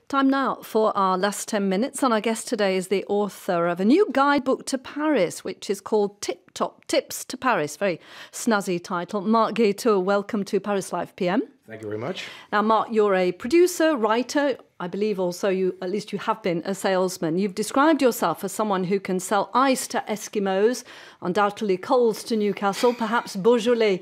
Time now for our last 10 minutes, and our guest today is the author of a new guidebook to Paris, which is called Tip Top Tips to Paris. Very snazzy title. Marc Gaïto, welcome to Paris Live PM. Thank you very much. Now, Marc, you're a producer, writer. I believe also at least you have been a salesman. You've described yourself as someone who can sell ice to Eskimos, undoubtedly coals to Newcastle, perhaps Beaujolais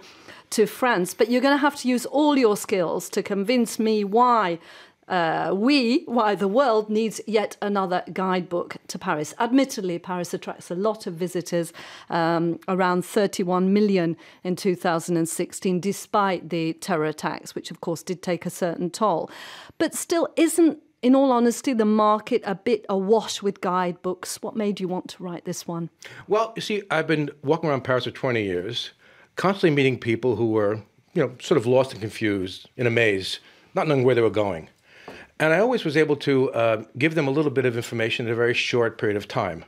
to France. But you're going to have to use all your skills to convince me why the world needs yet another guidebook to Paris. Admittedly, Paris attracts a lot of visitors, around 31 million in 2016, despite the terror attacks, which of course did take a certain toll. But still, isn't, in all honesty, the market a bit awash with guidebooks? What made you want to write this one? Well, you see, I've been walking around Paris for 20 years, constantly meeting people who were, sort of lost and confused, in a maze, not knowing where they were going. And I always was able to give them a little bit of information in a very short period of time.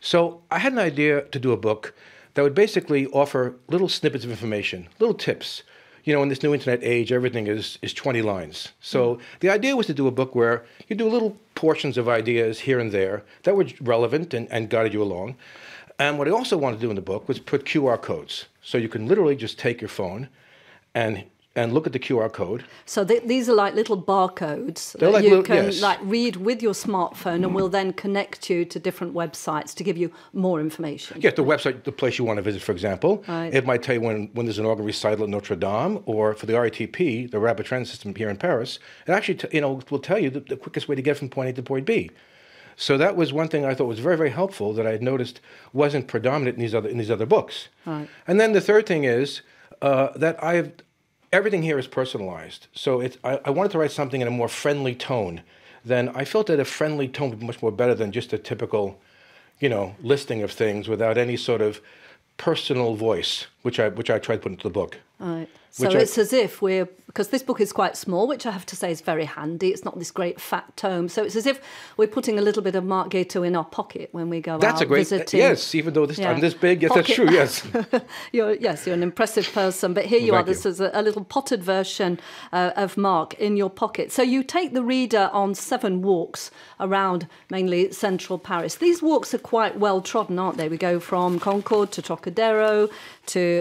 So I had an idea to do a book that would basically offer little snippets of information, little tips. In this new internet age, everything is 20 lines. So the idea was to do a book where you do little portions of ideas here and there that were relevant and guided you along. And what I also wanted to do in the book was put QR codes. So you can literally just take your phone and look at the QR code. So these are like little barcodes that like you can yes. read with your smartphone and will then connect you to different websites to give you more information. Yeah, the website, the place you want to visit, for example. Right. It might tell you when there's an organ recital at Notre Dame, or for the RATP, the Rapid Transit System here in Paris. It actually will tell you the quickest way to get from point A to point B. So that was one thing I thought was very, very helpful that I had noticed wasn't predominant in these other books. Right. And then the third thing is that everything here is personalized. So I wanted to write something in a more friendly tone. Then I felt that a friendly tone would be much more better than just a typical, listing of things without any sort of personal voice, which I tried to put into the book. Right. So it's as if because this book is quite small, which I have to say is very handy. It's not this great fat tome. So it's as if we're putting a little bit of Marc Gaïto in our pocket when we go out visiting. Yes, even though I'm this big, yes, that's true, yes. You're an impressive person, but here you are. This is a little potted version of Marc in your pocket. So you take the reader on 7 walks around mainly central Paris. These walks are quite well trodden, aren't they? We go from Concorde to Trocadero,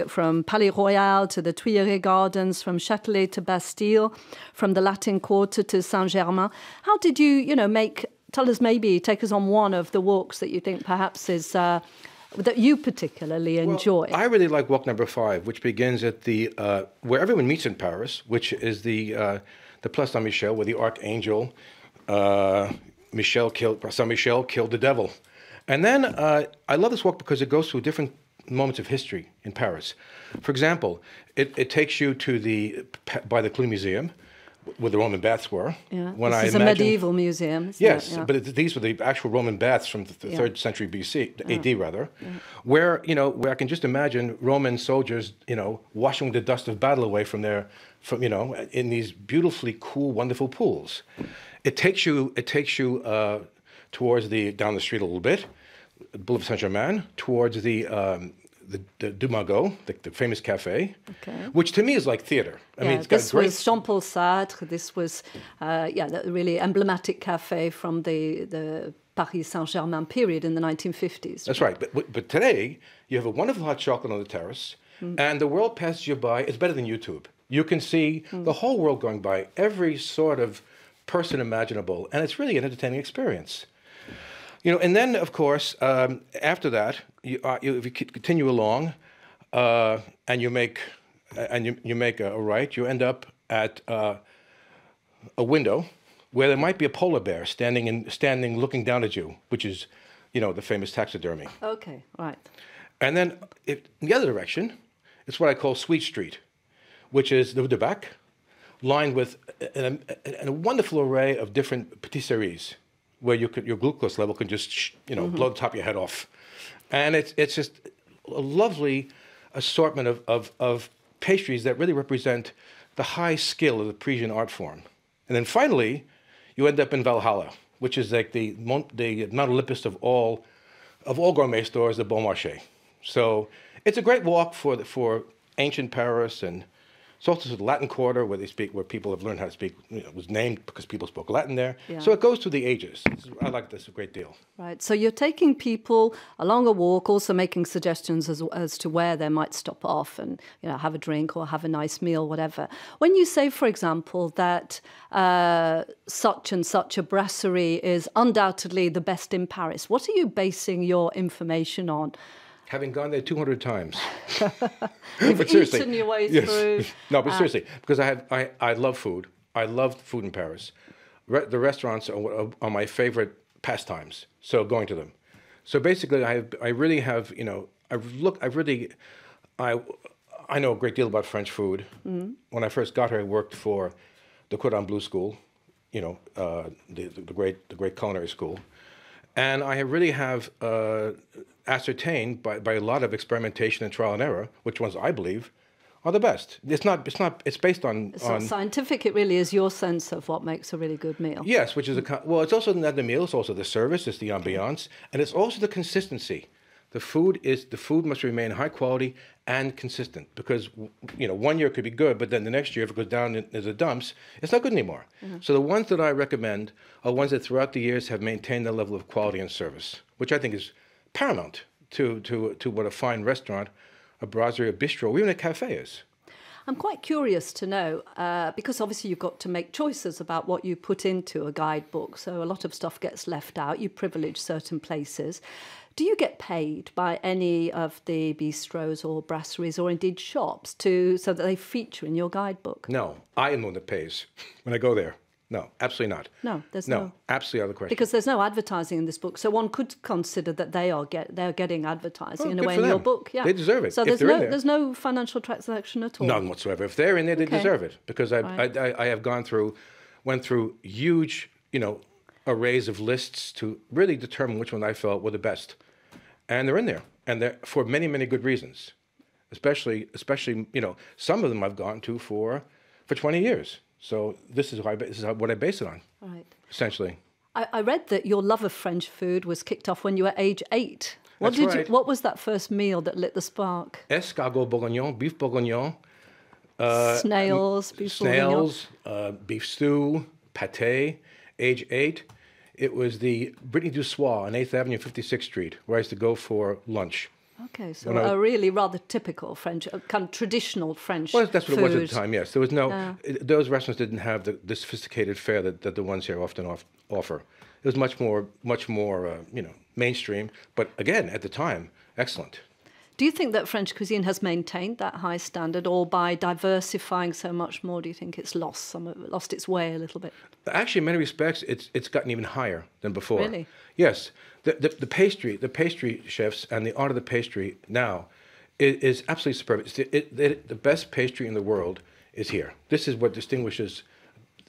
from Palais Royal to the Tuileries Gardens, from Châtelet to Bastille, from the Latin Quarter to Saint-Germain. How did you, take us on one of the walks that you think perhaps is that you particularly enjoy? Well, I really like walk number 5, which begins at the where everyone meets in Paris, which is the Place Saint-Michel, where the archangel Saint Michel killed the devil. And then I love this walk because it goes through different moments of history in Paris. For example, it takes you to by the Cluny Museum, where the Roman baths were. Yeah, this is a medieval museum. Yes, yeah. But these were the actual Roman baths from the 3rd century BC, AD rather, where I can just imagine Roman soldiers, washing the dust of battle away in these beautifully cool, wonderful pools. It takes you towards down the street a little bit, Boulevard Saint-Germain, towards the Dumago, the famous cafe, which to me is like theater. I mean, it's got this was Jean-Paul Sartre. This was, the really emblematic cafe from the Paris Saint-Germain period in the 1950s. That's right. But today, you have a wonderful hot chocolate on the terrace, and the world passes you by. It's better than YouTube. You can see the whole world going by, every sort of person imaginable, and it's really an entertaining experience. And then, of course, after that, if you continue along, and you make a right, you end up at a window where there might be a polar bear standing, looking down at you, which is, the famous taxidermy. Okay, right. And then, in the other direction, it's what I call Sweet Street, which is the Rue de Bac, lined with a wonderful array of different patisseries, where your glucose level can just, blow the top of your head off. And it's just a lovely assortment of pastries that really represent the high skill of the Parisian art form. And then finally, you end up in Valhalla, which is like the Mount Olympus of all gourmet stores, the Bon Marché. So it's a great walk for ancient Paris and It's also the Latin Quarter, where people have learned how to speak. It was named because people spoke Latin there. Yeah. So it goes through the ages. I like this a great deal. Right. So you're taking people along a walk, also making suggestions as to where they might stop off and have a drink or have a nice meal, whatever. When you say, for example, that such and such a brasserie is undoubtedly the best in Paris, what are you basing your information on? Having gone there 200 times. You've but seriously, eaten your way yes. through. No, but seriously, because I love food. I love food in Paris. The restaurants are my favorite pastimes. So going to them. So basically, I really have I know a great deal about French food. Mm-hmm. When I first got here, I worked for the Cordon Bleu School, the great culinary school, and I really have ascertained by a lot of experimentation and trial and error which ones I believe are the best. It's based on... It's not scientific, it really is your sense of what makes a really good meal. Yes, which is it's also not the meal, it's also the service, it's the ambiance, and it's also the consistency. The food must remain high quality and consistent, because 1 year could be good, but then the next year, if it goes down into the dumps, it's not good anymore. Mm-hmm. So the ones that I recommend are ones that throughout the years have maintained the level of quality and service, which I think is paramount to what a fine restaurant, a brasserie, a bistro, or even a cafe is. I'm quite curious to know, because obviously you've got to make choices about what you put into a guidebook, so a lot of stuff gets left out. You privilege certain places. Do you get paid by any of the bistros or brasseries or indeed shops so that they feature in your guidebook? No, I am the one that pays when I go there. No, absolutely not. No, there's no. Absolutely out of the question. Because there's no advertising in this book, so one could consider that they're getting advertising in a way in your book. Yeah, they deserve it. So there's no financial transaction at all. None whatsoever. If they're in there, they deserve it, because I have went through huge arrays of lists to really determine which one I felt were the best, and they're in there, and they're for many good reasons. Especially some of them I've gone to for 20 years. So this is what I base it on, right? Essentially. I read that your love of French food was kicked off when you were age 8. What was that first meal that lit the spark? Escargot bourguignon, beef bourguignon. Snails, beef stew, pâté. Age 8. It was the Brittany du Soir on 8th Avenue, 56th Street, where I used to go for lunch. Okay, so a really rather typical French, kind of traditional French food. Well, that's what it was at the time, yes. There was those restaurants didn't have the sophisticated fare that the ones here often offer. It was much more mainstream, but again, at the time, excellent. Do you think that French cuisine has maintained that high standard, or by diversifying so much more, do you think it's lost its way a little bit? Actually, in many respects, it's gotten even higher than before. Really? Yes. The pastry chefs and the art of the pastry now is absolutely superb. The best pastry in the world is here. This is what distinguishes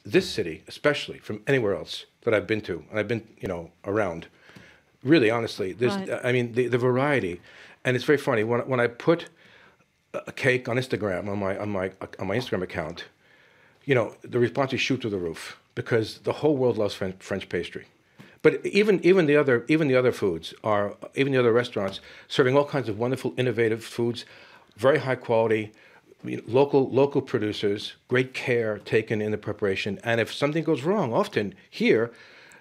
this city, especially, from anywhere else that I've been to, and I've been around. Really, honestly, the variety. And it's very funny when I put a cake on Instagram on my Instagram account, the response is shoot through the roof, because the whole world loves French pastry. But even the other foods even the other restaurants serving all kinds of wonderful, innovative foods, very high quality, local producers, great care taken in the preparation. And if something goes wrong, often here,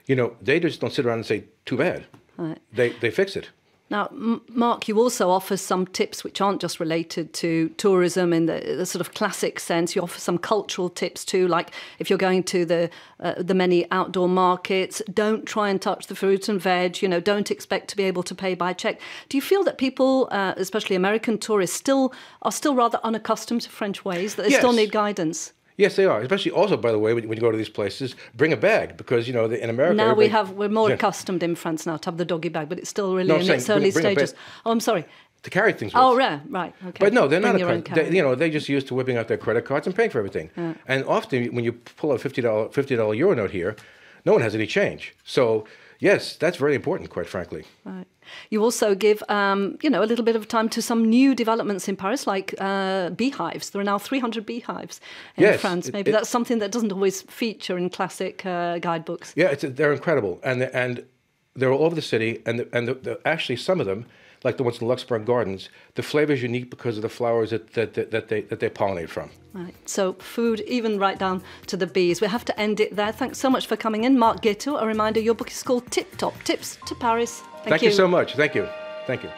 they just don't sit around and say too bad. Right. They fix it. Now, Mark, you also offer some tips which aren't just related to tourism in the sort of classic sense. You offer some cultural tips too, like if you're going to the many outdoor markets, don't try and touch the fruit and veg, don't expect to be able to pay by check. Do you feel that people, especially American tourists, are still rather unaccustomed to French ways, that they still need guidance? Yes, they are. Especially also, by the way, when you go to these places, bring a bag, because, in America... Now we're more accustomed in France now to have the doggy bag, but it's still really in its early stages. Oh, I'm sorry. To carry things with. Oh, yeah, right. Okay. But no, they're not they're just used to whipping out their credit cards and paying for everything. Yeah. And often, when you pull a $50 euro note here, no one has any change. So, yes, that's very important, quite frankly. Right. You also give, a little bit of time to some new developments in Paris, like beehives. There are now 300 beehives in France. Maybe that's something that doesn't always feature in classic guidebooks. Yeah, they're incredible, and they're all over the city. And actually, some of them, like the ones in Luxembourg Gardens, the flavor is unique because of the flowers that they pollinate from. Right. So food, even right down to the bees. We have to end it there. Thanks so much for coming in, Marc Gaïto. A reminder, your book is called Tip Top Tips to Paris. Thank you so much. Thank you. Thank you.